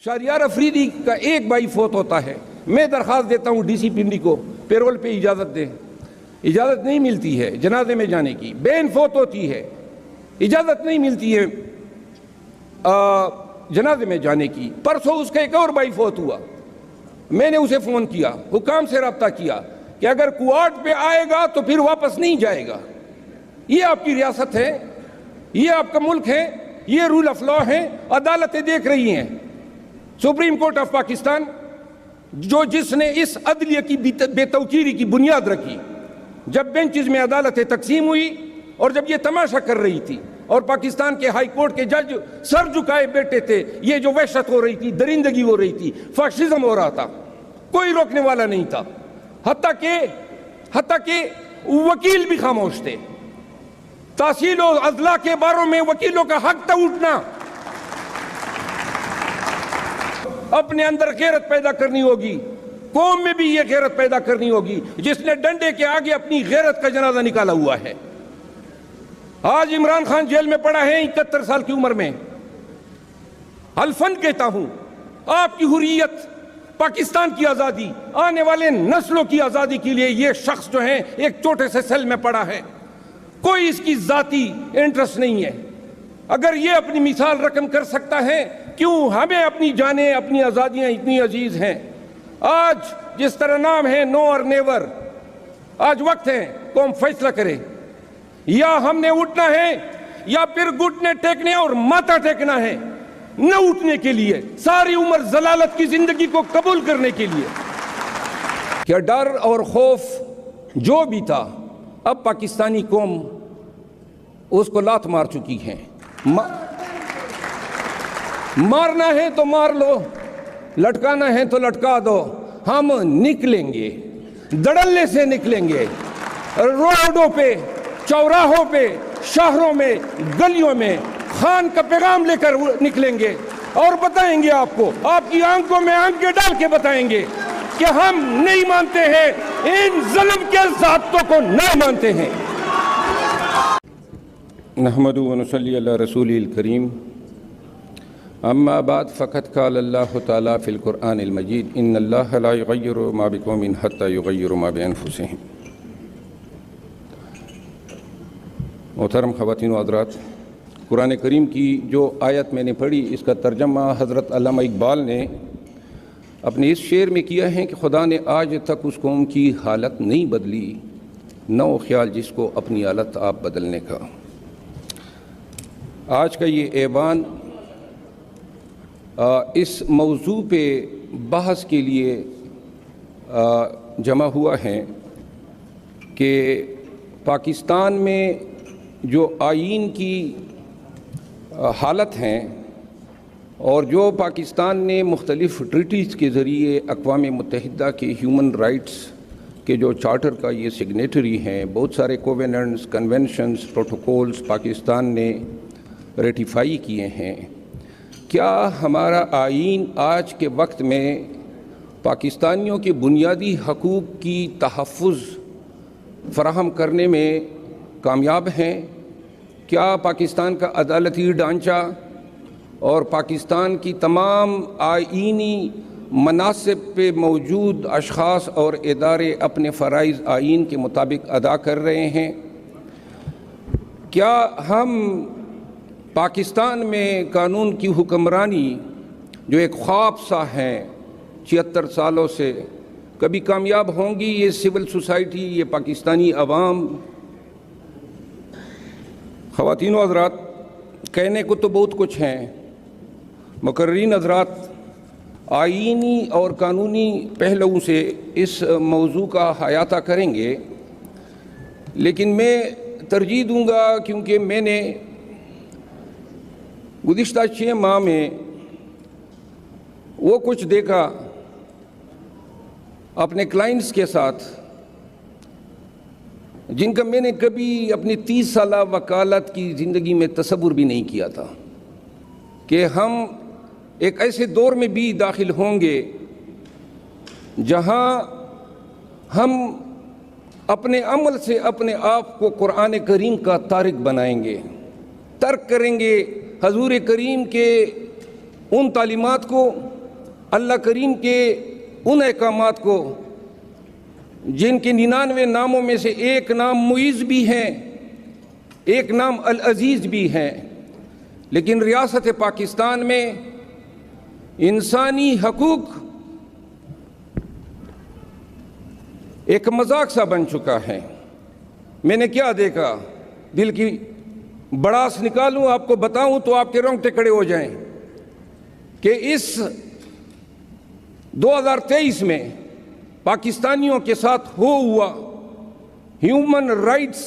شہریار افریدی کا ایک بھائی فوت ہوتا ہے، میں درخواست دیتا ہوں ڈی سی پنڈی کو پیرول پہ اجازت دیں، اجازت نہیں ملتی ہے جنازے میں جانے کی، بہن فوت ہوتی ہے اجازت نہیں ملتی ہے جنازے میں جانے کی۔ پرسوں اس کا ایک اور بھائی فوت ہوا، میں نے اسے فون کیا، حکام سے رابطہ کیا کہ اگر کوارٹ پہ آئے گا تو پھر واپس نہیں جائے گا۔ یہ آپ کی ریاست ہے، یہ آپ کا ملک ہے، یہ رول آف لا ہے، عدالتیں دیکھ رہی ہیں۔ سپریم کورٹ آف پاکستان جس نے اس عدلیہ کی بے توقیری کی بنیاد رکھی، جب بینچز میں عدالتیں تقسیم ہوئی اور جب یہ تماشا کر رہی تھی اور پاکستان کے ہائی کورٹ کے جج سر جھکائے بیٹھے تھے، یہ جو وحشت ہو رہی تھی، درندگی ہو رہی تھی، فاشزم ہو رہا تھا، کوئی روکنے والا نہیں تھا، حتیٰ کہ وکیل بھی خاموش تھے۔ تحصیل و اضلاع کے باروں میں وکیلوں کا حق تھا اٹھنا۔ اپنے اندر غیرت پیدا کرنی ہوگی، قوم میں بھی یہ غیرت پیدا کرنی ہوگی جس نے ڈنڈے کے آگے اپنی غیرت کا جنازہ نکالا ہوا ہے۔ آج عمران خان جیل میں پڑا ہے 71 سال کی عمر میں۔ الفن کہتا ہوں، آپ کی حریت، پاکستان کی آزادی، آنے والے نسلوں کی آزادی کے لیے یہ شخص جو ہے ایک چھوٹے سے سیل میں پڑا ہے، کوئی اس کی ذاتی انٹرسٹ نہیں ہے۔ اگر یہ اپنی مثال رقم کر سکتا ہے، کیوں ہمیں اپنی جانیں، اپنی آزادیاں اتنی عزیز ہیں؟ آج جس طرح نام ہے نو اور نیور، آج وقت ہے قوم فیصلہ کرے، یا ہم نے اٹھنا ہے یا پھر گھٹنے ٹیکنے اور ماتھا ٹیکنا ہے، نہ اٹھنے کے لیے، ساری عمر ضلالت کی زندگی کو قبول کرنے کے لیے۔ کیا ڈر اور خوف جو بھی تھا، اب پاکستانی قوم اس کو لات مار چکی ہے۔ مارنا ہے تو مار لو، لٹکانا ہے تو لٹکا دو، ہم نکلیں گے، دڑلے سے نکلیں گے، روڈوں پہ، چوراہوں پہ، شہروں میں، گلیوں میں خان کا پیغام لے کر نکلیں گے اور بتائیں گے آپ کو، آپ کی آنکھوں میں آنکھیں ڈال کے بتائیں گے کہ ہم نہیں مانتے ہیں، ان ظلم کے ضابطوں کو نہیں مانتے ہیں۔ نحمد و نصلی علی رسول الکریم، اما بعد فقد قال اللہ تعالی فی القرآن المجید ان اللہ لا یغیر ما بقوم حتی یغیروا ما بانفسہم۔ محترم خواتین و حضرات، قرآن کریم کی جو آیت میں نے پڑھی، اس کا ترجمہ حضرت علامہ اقبال نے اپنے اس شعر میں کیا ہے کہ خدا نے آج تک اس قوم کی حالت نہیں بدلی، نو خیال جس کو اپنی حالت آپ بدلنے کا۔ آج کا یہ ایوان اس موضوع پہ بحث کے لیے جمع ہوا ہے کہ پاکستان میں جو آئین کی حالت ہیں اور جو پاکستان نے مختلف ٹریٹیز کے ذریعے اقوام متحدہ کے ہیومن رائٹس کے جو چارٹر کا یہ سگنیٹری ہیں، بہت سارے کووننٹس، کنونشنز، پروٹوکولز پاکستان نے ریٹیفائی کیے ہیں، کیا ہمارا آئین آج کے وقت میں پاکستانیوں کے بنیادی حقوق کی تحفظ فراہم کرنے میں کامیاب ہیں؟ کیا پاکستان کا عدالتی ڈھانچہ اور پاکستان کی تمام آئینی مناصب پہ موجود اشخاص اور ادارے اپنے فرائض آئین کے مطابق ادا کر رہے ہیں؟ کیا ہم پاکستان میں قانون کی حکمرانی جو ایک خواب سا ہے 76 سالوں سے، کبھی کامیاب ہوں گی؟ یہ سول سوسائٹی، یہ پاکستانی عوام؟ خواتین و حضرات، کہنے کو تو بہت کچھ ہیں، مقررین حضرات آئینی اور قانونی پہلوؤں سے اس موضوع کا احاطہ کریں گے، لیکن میں ترجیح دوں گا، کیونکہ میں نے گزشتہ 6 ماہ میں وہ کچھ دیکھا اپنے کلائنٹس کے ساتھ جن کا میں نے کبھی اپنی 30 سالہ وکالت کی زندگی میں تصور بھی نہیں کیا تھا کہ ہم ایک ایسے دور میں بھی داخل ہوں گے جہاں ہم اپنے عمل سے اپنے آپ کو قرآن کریم کا تارک بنائیں گے، ترک کریں گے حضور کریم کے ان تعلیمات کو اللہ کریم کے ان احکامات کو جن کے 99 ناموں میں سے ایک نام معیز بھی ہے، ایک نام العزیز بھی ہے، لیکن ریاست پاکستان میں انسانی حقوق ایک مذاق سا بن چکا ہے۔ میں نے کیا دیکھا، دل کی بڑاس نکالوں آپ کو بتاؤں تو آپ کے رونگٹے کھڑے ہو جائیں کہ اس 2023 میں پاکستانیوں کے ساتھ ہوا ہیومن رائٹس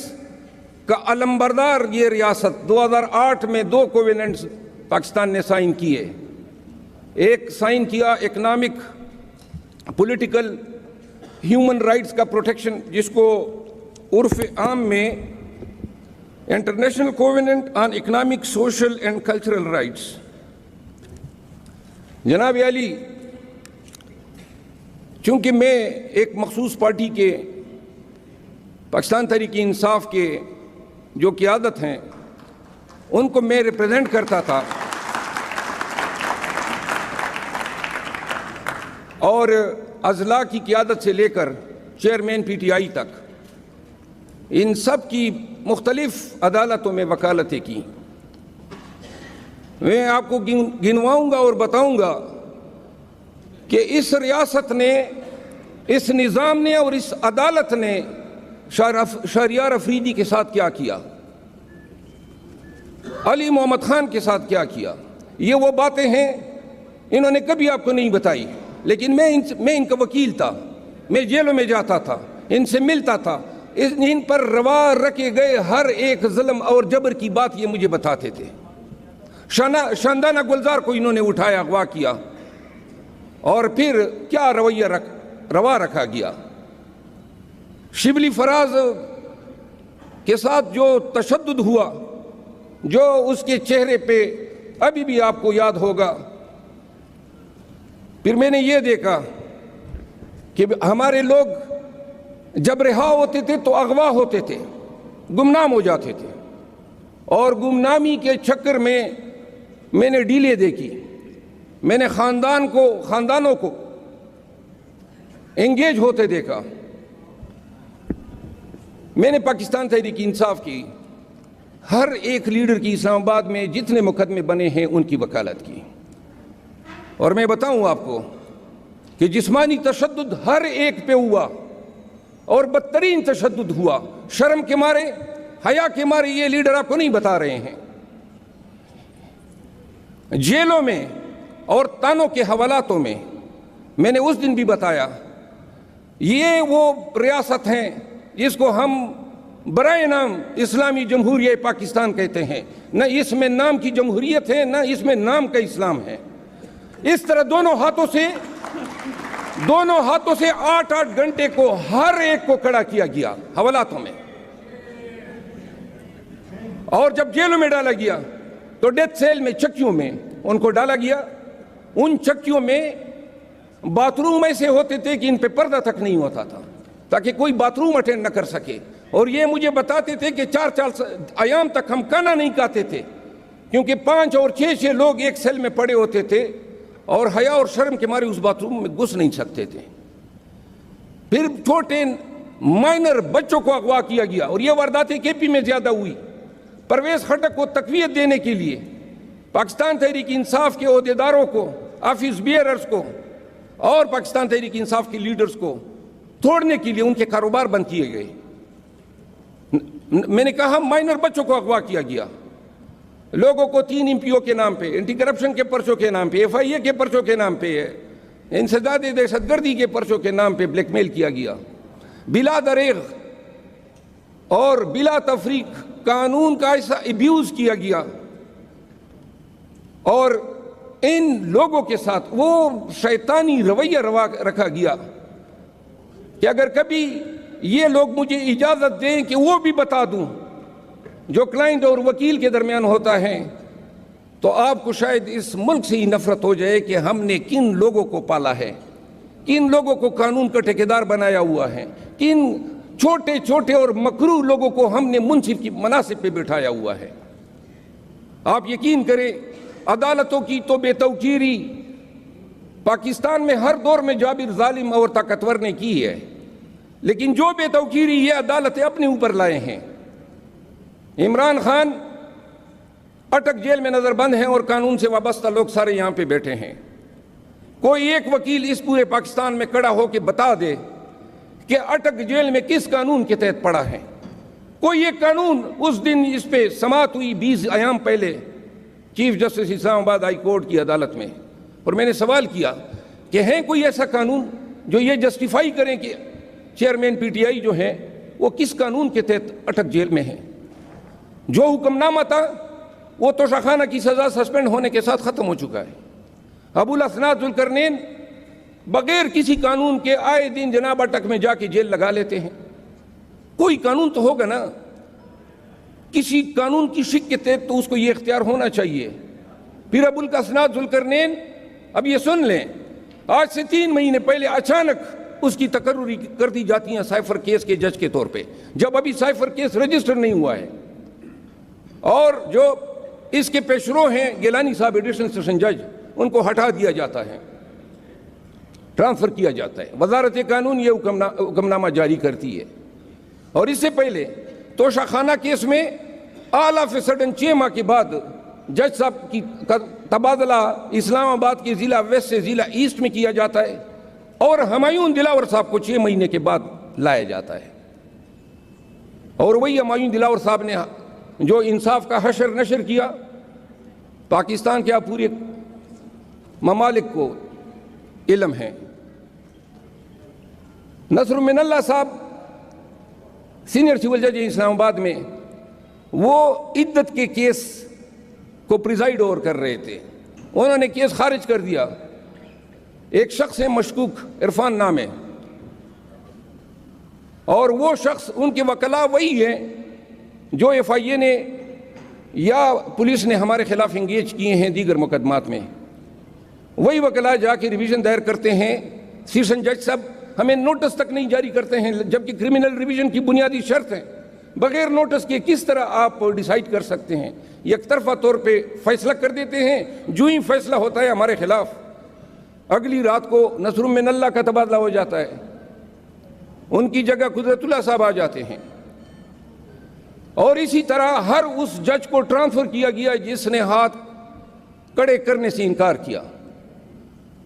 کا علمبردار یہ ریاست 2008 میں 2 کوویننٹس پاکستان نے سائن کیے، ایک سائن کیا اکنامک پولیٹیکل ہیومن رائٹس کا پروٹیکشن، جس کو عرف عام میں international covenant on economic social and cultural rights. جناب علی، چونکہ میں ایک مخصوص پارٹی کے پاکستان تحریک انصاف کے جو قیادت ہیں ان کو میں ریپرزینٹ کرتا تھا، اور اضلاع کی قیادت سے لے کر چیئرمین پی ٹی آئی تک ان سب کی مختلف عدالتوں میں وکالتیں کی۔ میں آپ کو گنواؤں گا اور بتاؤں گا کہ اس ریاست نے، اس نظام نے اور اس عدالت نے شہریار افریدی کے ساتھ کیا کیا، علی محمد خان کے ساتھ کیا کیا۔ یہ وہ باتیں ہیں انہوں نے کبھی آپ کو نہیں بتائی، لیکن میں ان کا وکیل تھا، میں جیلوں میں جاتا تھا، ان سے ملتا تھا، ان پر روا رکھے گئے ہر ایک ظلم اور جبر کی بات یہ مجھے بتاتے تھے۔ شاندانہ گلزار کو انہوں نے اٹھایا، اغوا کیا، اور پھر کیا رویہ روا رکھا گیا۔ شبلی فراز کے ساتھ جو تشدد ہوا، جو اس کے چہرے پہ ابھی بھی آپ کو یاد ہوگا۔ پھر میں نے یہ دیکھا کہ ہمارے لوگ جب رہا ہوتے تھے تو اغوا ہوتے تھے، گمنام ہو جاتے تھے، اور گمنامی کے چکر میں نے ڈیلیں دیکھی، میں نے خاندانوں کو انگیج ہوتے دیکھا۔ میں نے پاکستان تحریک انصاف کی ہر ایک لیڈر کی اسلام آباد میں جتنے مقدمے بنے ہیں ان کی وکالت کی، اور میں بتاؤں آپ کو کہ جسمانی تشدد ہر ایک پہ ہوا، اور بدترین تشدد ہوا۔ شرم کے مارے، حیا کے مارے یہ لیڈر آپ کو نہیں بتا رہے ہیں۔ جیلوں میں اور تانوں کے حوالاتوں میں نے اس دن بھی بتایا، یہ وہ ریاست ہیں جس کو ہم برائے نام اسلامی جمہوریہ پاکستان کہتے ہیں۔ نہ اس میں نام کی جمہوریت ہے، نہ اس میں نام کا اسلام ہے۔ اس طرح دونوں ہاتھوں سے 8 گھنٹے کو ہر ایک کو کھڑا کیا گیا حوالاتوں میں، اور جب جیلوں میں ڈالا گیا تو ڈیتھ سیل میں، چکیوں میں ان کو ڈالا گیا۔ ان چکیوں میں باتھ روم ایسے ہوتے تھے کہ ان پہ پردہ تک نہیں ہوتا تھا تاکہ کوئی باتھ روم اٹینڈ نہ کر سکے، اور یہ مجھے بتاتے تھے کہ 4 ایام تک ہم کھانا نہیں کھاتے تھے، کیونکہ 5 اور 6 لوگ ایک سیل میں پڑے ہوتے تھے، اور حیا اور شرم کے مارے اس باتھ روم میں گھس نہیں سکتے تھے۔ پھر چھوٹے مائنر بچوں کو اغوا کیا گیا، اور یہ وارداتیں کے پی میں زیادہ ہوئی۔ پرویز خٹک کو تقویت دینے کے لیے پاکستان تحریک انصاف کے عہدیداروں کو، آفس بیئررز کو، اور پاکستان تحریک انصاف کے لیڈرز کو توڑنے کے لیے ان کے کاروبار بند کیے گئے۔ میں نے کہا مائنر بچوں کو اغوا کیا گیا، لوگوں کو 3 MPO کے نام پہ، اینٹی کرپشن کے پرچوں کے نام پہ، FIA کے پرچوں کے نام پہ، انسداد دہشت گردی کے پرچوں کے نام پہ بلیک میل کیا گیا، بلا دریغ اور بلا تفریق قانون کا ایسا ایبیوز کیا گیا، اور ان لوگوں کے ساتھ وہ شیطانی رویہ رکھا گیا کہ اگر کبھی یہ لوگ مجھے اجازت دیں کہ وہ بھی بتا دوں جو کلائنٹ اور وکیل کے درمیان ہوتا ہے، تو آپ کو شاید اس ملک سے ہی نفرت ہو جائے کہ ہم نے کن لوگوں کو پالا ہے، کن لوگوں کو قانون کا ٹھیکیدار بنایا ہوا ہے، کن چھوٹے چھوٹے اور مکروہ لوگوں کو ہم نے منصف کی مناصب پہ بٹھایا ہوا ہے۔ آپ یقین کریں، عدالتوں کی تو بے توقیری پاکستان میں ہر دور میں جابر ظالم اور طاقتور نے کی ہے، لیکن جو بے توقیری یہ عدالتیں اپنے اوپر لائے ہیں۔ عمران خان اٹک جیل میں نظر بند ہیں اور قانون سے وابستہ لوگ سارے یہاں پہ بیٹھے ہیں۔ کوئی ایک وکیل اس پورے پاکستان میں کھڑا ہو کے بتا دے کہ اٹک جیل میں کس قانون کے تحت پڑا ہے۔ کوئی ایک قانون اس دن اس پہ سماعت ہوئی 20 ایام پہلے چیف جسٹس اسلام آباد ہائی کورٹ کی عدالت میں، اور میں نے سوال کیا کہ ہے کوئی ایسا قانون جو یہ جسٹیفائی کریں کہ چیئرمین پی ٹی آئی جو ہیں وہ کس قانون کے تحت اٹک جیل میں ہیں؟ جو حکم نامہ تھا وہ توشہ کی سزا سسپینڈ ہونے کے ساتھ ختم ہو چکا ہے۔ ابو الاسناد ذوالقرنین بغیر کسی قانون کے آئے دن جناب اٹک میں جا کے جیل لگا لیتے ہیں۔ کوئی قانون تو ہوگا نا، کسی قانون کی شک کے تحت تو اس کو یہ اختیار ہونا چاہیے۔ پھر ابو الاسناد ذوالقرنین، اب یہ سن لیں، آج سے 3 مہینے پہلے اچانک اس کی تقرری کر دی جاتی ہیں سائفر کیس کے جج کے طور پہ، جب ابھی سائفر کیس رجسٹر نہیں ہوا ہے۔ اور جو اس کے پیشرو ہیں گیلانی صاحب ایڈیشنل سیشن جج، ان کو ہٹا دیا جاتا ہے، ٹرانسفر کیا جاتا ہے۔ وزارت قانون یہ حکم نامہ جاری کرتی ہے۔ اور اس سے پہلے توشہ خانہ کیس میں آل آف اے سڈن 6 ماہ کے بعد جج صاحب کی تبادلہ اسلام آباد کے ضلع ویسٹ سے ضلع ایسٹ میں کیا جاتا ہے، اور ہمایون دلاور صاحب کو 6 مہینے کے بعد لایا جاتا ہے۔ اور وہی ہمایون دلاور صاحب نے جو انصاف کا حشر نشر کیا، پاکستان کے پورے ممالک کو علم ہے۔ نصر من اللہ صاحب سینئر سول جج اسلام آباد میں، وہ عدت کے کیس کو پریزائڈ اوور کر رہے تھے، انہوں نے کیس خارج کر دیا۔ ایک شخص ہے مشکوک عرفان نام ہے، اور وہ شخص ان کے وکلاء وہی ہیں جو ایف آئی اے نے یا پولیس نے ہمارے خلاف انگیج کیے ہیں دیگر مقدمات میں۔ وہی وکلاء جا کے ریویژن دائر کرتے ہیں، سیشن جج صاحب ہمیں نوٹس تک نہیں جاری کرتے ہیں، جبکہ کرمنل ریویژن کی بنیادی شرط ہے بغیر نوٹس کے کس طرح آپ ڈیسائیڈ کر سکتے ہیں؟ یک طرفہ طور پہ فیصلہ کر دیتے ہیں، جو ہی فیصلہ ہوتا ہے ہمارے خلاف اگلی رات کو نصر من اللہ کا تبادلہ ہو جاتا ہے، ان کی جگہ قدرت اللہ صاحب آ جاتے ہیں۔ اور اسی طرح ہر اس جج کو ٹرانسفر کیا گیا جس نے ہاتھ کڑے کرنے سے انکار کیا۔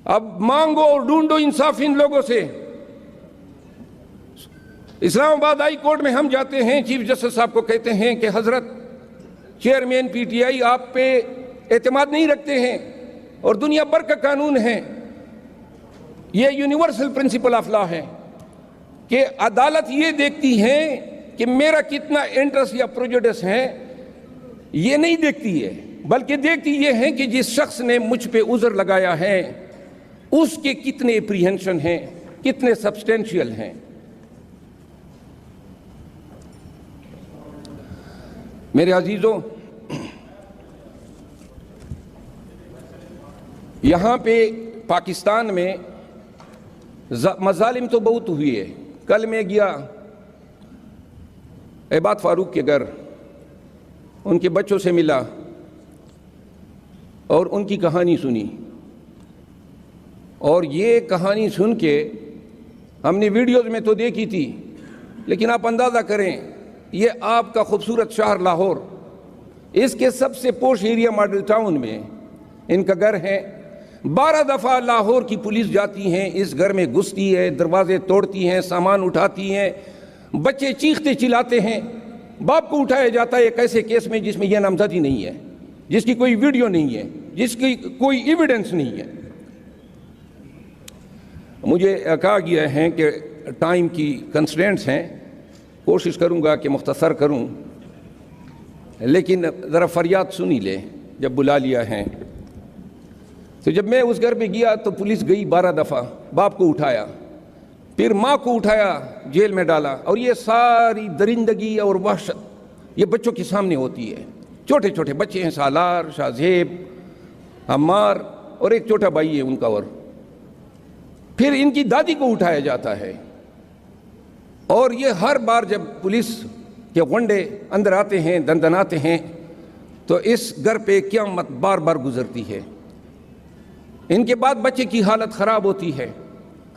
اب مانگو اور ڈھونڈو انصاف ان لوگوں سے۔ اسلام آباد ہائی کورٹ میں ہم جاتے ہیں، چیف جسٹس صاحب کو کہتے ہیں کہ حضرت چیئرمین پی ٹی آئی آپ پہ اعتماد نہیں رکھتے ہیں، اور دنیا بھر کا قانون ہے، یہ یونیورسل پرنسپل آف لا ہے کہ عدالت یہ دیکھتی ہے کہ میرا کتنا انٹرسٹ یا پروجوڈس ہے، یہ نہیں دیکھتی ہے، بلکہ دیکھتی یہ ہے کہ جس شخص نے مجھ پہ عذر لگایا ہے اس کے کتنے اپریہنشن ہیں، کتنے سبسٹینشیل ہیں۔ میرے عزیزوں، یہاں پہ پاکستان میں مظالم تو بہت ہوئی ہے۔ کل میں گیا عباد فاروق کے گھر، ان کے بچوں سے ملا اور ان کی کہانی سنی، اور یہ کہانی سن کے ہم نے ویڈیوز میں تو دیکھی تھی، لیکن آپ اندازہ کریں یہ آپ کا خوبصورت شہر لاہور، اس کے سب سے پوش ایریا ماڈل ٹاؤن میں ان کا گھر ہے۔ 12 دفعہ لاہور کی پولیس جاتی ہیں، اس گھر میں گھستی ہے، دروازے توڑتی ہیں، سامان اٹھاتی ہیں، بچے چیختے چلاتے ہیں، باپ کو اٹھایا جاتا ہے ایک ایسے کیس میں جس میں یہ نامزدگی نہیں ہے، جس کی کوئی ویڈیو نہیں ہے، جس کی کوئی ایویڈنس نہیں ہے۔ مجھے کہا گیا ہے کہ ٹائم کی کنسٹرینٹس ہیں، کوشش کروں گا کہ مختصر کروں، لیکن ذرا فریاد سنی لے۔ جب بلا لیا ہے تو جب میں اس گھر پہ گیا تو پولیس گئی 12 دفعہ، باپ کو اٹھایا، پھر ماں کو اٹھایا، جیل میں ڈالا، اور یہ ساری درندگی اور وحشت یہ بچوں کے سامنے ہوتی ہے۔ چھوٹے چھوٹے بچے ہیں، سالار، شاہ زیب، عمار، اور ایک چھوٹا بھائی ہے ان کا، اور پھر ان کی دادی کو اٹھایا جاتا ہے۔ اور یہ ہر بار جب پولیس کے غنڈے اندر آتے ہیں، دندناتے ہیں، تو اس گھر پہ قیامت بار بار گزرتی ہے۔ ان کے بعد بچے کی حالت خراب ہوتی ہے،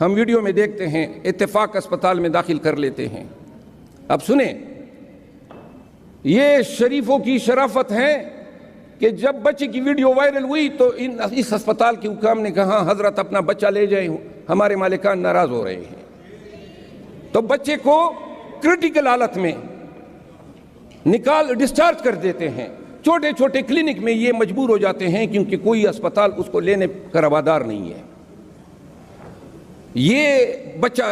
ہم ویڈیو میں دیکھتے ہیں، اتفاق اسپتال میں داخل کر لیتے ہیں۔ اب سنیں، یہ شریفوں کی شرافت ہے کہ جب بچے کی ویڈیو وائرل ہوئی تو اس اسپتال کے حکام نے کہا حضرت اپنا بچہ لے جائیں، ہمارے مالکان ناراض ہو رہے ہیں۔ تو بچے کو کرٹیکل حالت میں ڈسچارج کر دیتے ہیں۔ چھوٹے چھوٹے کلینک میں یہ مجبور ہو جاتے ہیں کیونکہ کوئی اسپتال اس کو لینے کا روادار نہیں ہے۔ یہ بچہ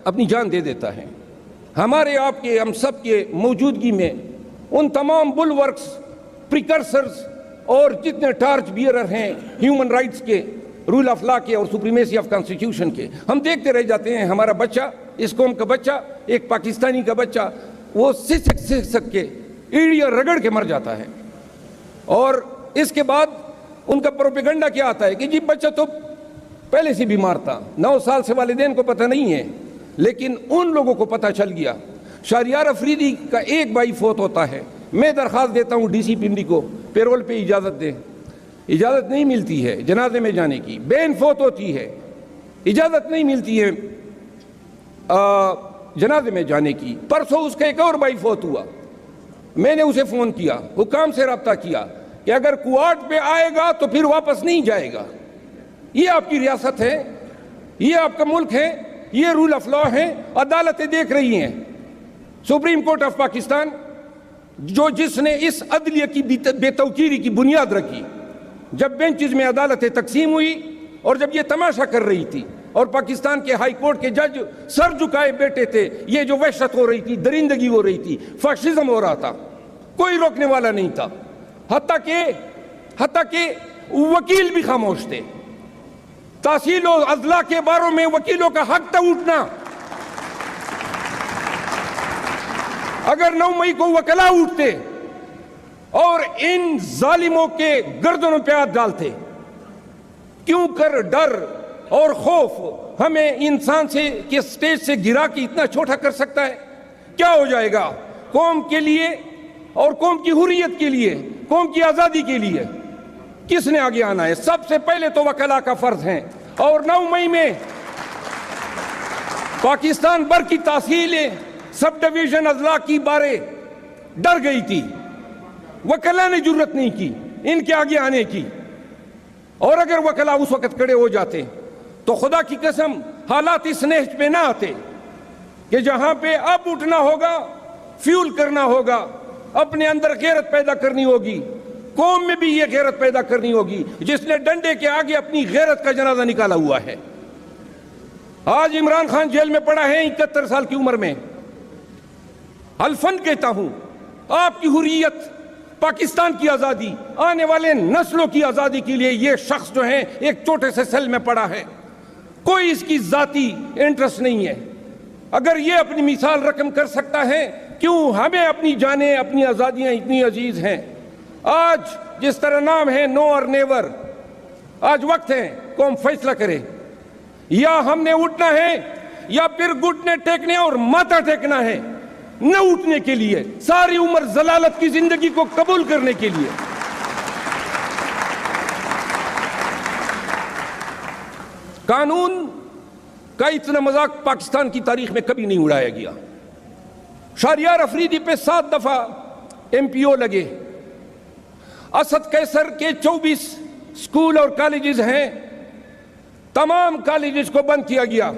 اپنی جان دے دیتا ہے۔ ہمارے آپ کے، ہم سب کے موجودگی میں ان تمام بل ورکس، پریکرسرز اور جتنے ٹارچ بیئرر ہیں ہیومن رائٹس کے، رول آف لا کے اور سپریمیسی آف کانسٹیٹیوشن کے، ہم دیکھتے رہ جاتے ہیں۔ ہمارا بچہ، اس قوم کا بچہ، ایک پاکستانی کا بچہ، وہ سک کے ایڑیاں رگڑ کے مر جاتا ہے۔ اور اس کے بعد ان کا پروپیگنڈا کیا آتا ہے کہ جی بچہ تو پہلے سے بیمار تھا، 9 سال سے والدین کو پتہ نہیں ہے، لیکن ان لوگوں کو پتہ چل گیا۔ شہریار افریدی کا ایک بھائی فوت ہوتا ہے، میں درخواست دیتا ہوں ڈی سی پنڈی کو پیرول پہ اجازت دیں، اجازت نہیں ملتی ہے جنازے میں جانے کی۔ بہن فوت ہوتی ہے، اجازت نہیں ملتی ہے جنازے میں جانے کی۔ پرسوں اس کا ایک اور بھائی فوت ہوا، میں نے اسے فون کیا، حکام سے رابطہ کیا کہ اگر کوارٹ پہ آئے گا تو پھر واپس نہیں جائے گا۔ یہ آپ کی ریاست ہے، یہ آپ کا ملک ہے، یہ رول آف لا ہے، عدالتیں دیکھ رہی ہیں۔ سپریم کورٹ آف پاکستان جس نے اس عدلیہ کی بے توقیری کی بنیاد رکھی، جب بینچز میں عدالتیں تقسیم ہوئی اور جب یہ تماشا کر رہی تھی اور پاکستان کے ہائی کورٹ کے جج سر جھکائے بیٹھے تھے، یہ جو وحشت ہو رہی تھی، درندگی ہو رہی تھی، فاشزم ہو رہا تھا، کوئی روکنے والا نہیں تھا۔ حتیٰ کہ وکیل بھی خاموش تھے۔ تحصیل و اضلاع کے باروں میں وکیلوں کا حق تھا اٹھنا۔ اگر 9 مئی کو وکلاء اٹھتے اور ان ظالموں کے گردنوں پہ ہاتھ ڈالتے، کیوں کر ڈر اور خوف ہمیں انسان سے کے سٹیج سے گرا کے اتنا چھوٹا کر سکتا ہے؟ کیا ہو جائے گا قوم کے لیے اور قوم کی حریت کے لیے، قوم کی آزادی کے لیے کس نے آگے آنا ہے؟ سب سے پہلے تو وکلاء کا فرض ہے۔ اور 9 مئی میں پاکستان بھر کی تحصیلیں، سب ڈویژن اضلاع کی باریں ڈر گئی تھی، وکلاء نے جرت نہیں کی ان کے آگے آنے کی۔ اور اگر وکلاء اس وقت کھڑے ہو جاتے تو خدا کی قسم حالات اس نہج پہ نہ آتے کہ جہاں پہ اب اٹھنا ہوگا، فیول کرنا ہوگا، اپنے اندر غیرت پیدا کرنی ہوگی۔ قوم میں بھی یہ غیرت پیدا کرنی ہوگی جس نے ڈنڈے کے آگے اپنی غیرت کا جنازہ نکالا ہوا ہے۔ آج عمران خان جیل میں پڑا ہے 71 سال کی عمر میں۔ الفن کہتا ہوں، آپ کی حریت، پاکستان کی آزادی، آنے والے نسلوں کی آزادی کے لیے یہ شخص جو ہے ایک چھوٹے سے سیل میں پڑا ہے، کوئی اس کی ذاتی انٹرسٹ نہیں ہے۔ اگر یہ اپنی مثال رقم کر سکتا ہے، کیوں ہمیں اپنی جانیں، اپنی آزادیاں اتنی عزیز ہیں؟ آج جس طرح نام ہے نو اور نیور، آج وقت ہے قوم فیصلہ کرے، یا ہم نے اٹھنا ہے یا پھر گھٹنے ٹیکنے اور ماتھا ٹیکنا ہے۔ نہ اٹھنے کے لیے، ساری عمر ضلالت کی زندگی کو قبول کرنے کے لیے۔ قانون کا اتنا مذاق پاکستان کی تاریخ میں کبھی نہیں اڑایا گیا۔ شہریار افریدی پہ 7 دفعہ MPO لگے۔ اسد قیصر کے 24 سکول اور کالجز ہیں، تمام کالجز کو بند کیا گیا۔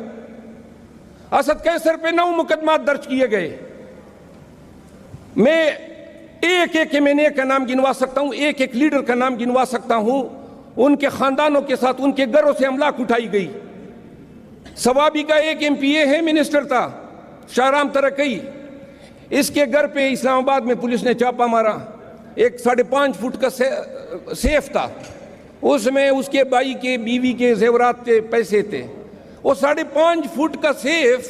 اسد قیصر پہ 9 مقدمات درج کیے گئے۔ میں ایک MNA کا نام گنوا سکتا ہوں، ایک لیڈر کا نام گنوا سکتا ہوں۔ ان کے خاندانوں کے ساتھ ان کے گھروں سے املاک اٹھائی گئی۔ ثوابی کا ایک MPA ہے، منسٹر تھا، شاہرام ترقی، اس کے گھر پہ اسلام آباد میں پولیس نے چھاپا مارا۔ ایک 5.5 فٹ کا سیف تھا، اس میں اس کے بھائی کے، بیوی کے زیورات تھے، پیسے تھے۔ وہ 5.5 فٹ کا سیف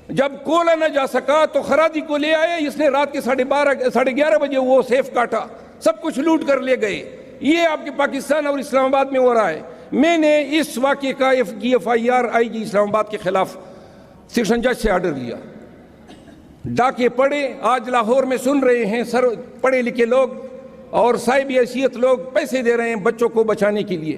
جب کھولا نہ جا سکا تو خرادی کو لے آئے، اس نے رات کے 11:30 بجے وہ سیف کاٹا، سب کچھ لوٹ کر لے گئے۔ یہ آپ کے پاکستان اور اسلام آباد میں ہو رہا ہے۔ میں نے اس واقعے کا FIR IG اسلام آباد کے خلاف سیشن جج سے آرڈر لیا۔ ڈاکے پڑے، آج لاہور میں سن رہے ہیں، پڑھے لکھے لوگ اور صاحب حیثیت لوگ پیسے دے رہے ہیں بچوں کو بچانے کے لیے۔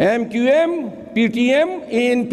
MQM, PTM, ANP